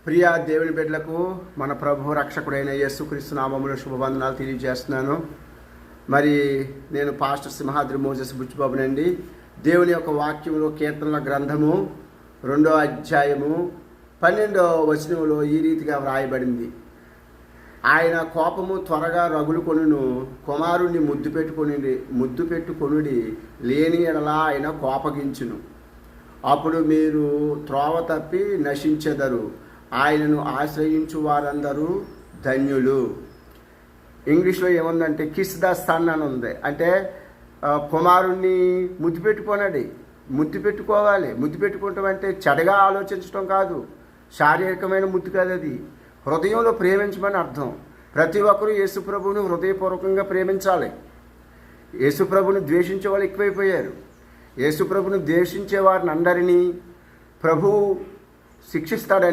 ప్రియ దేవుని బిడ్డలకు మన ప్రభు రక్షకుడైన యేసుక్రీస్తు నామములో శుభవందనాలు తెలియజేస్తున్నాను. మరి నేను పాస్టర్ సింహాద్రి మోజెస్ బుచ్చిబాబునండి. దేవుని యొక్క వాక్యములో కీర్తనల గ్రంథము 2వ అధ్యాయము 12వ వచనములో ఈ రీతిగా వ్రాయబడింది. ఆయన కోపము త్వరగా రగులుకొనును, కుమారుణ్ణి ముద్దు పెట్టుకొనుడి, లేని ఎడల ఆయన కోపగించును. అప్పుడు మీరు త్రోవ తప్పి నశించెదరు, ఆయనను ఆశ్రయించు వారందరూ ధన్యులు. ఇంగ్లీష్లో ఏముందంటే కిస్ ద సన్ అని ఉంది. అంటే కుమారుణ్ణి ముద్దు పెట్టుకోనండి, ముద్దు పెట్టుకోవాలి. ముద్దు పెట్టుకోవటం అంటే చెడగా ఆలోచించడం కాదు, శారీరకమైన ముద్దు కాదు, అది హృదయంలో ప్రేమించమని అర్థం. ప్రతి ఒక్కరూ యేసుప్రభువుని హృదయపూర్వకంగా ప్రేమించాలి. యేసుప్రభుని ద్వేషించే వాళ్ళు ఎక్కువైపోయారు. యేసుప్రభుని ద్వేషించే వారిని అందరినీ ప్రభువు శిక్షిస్తాడని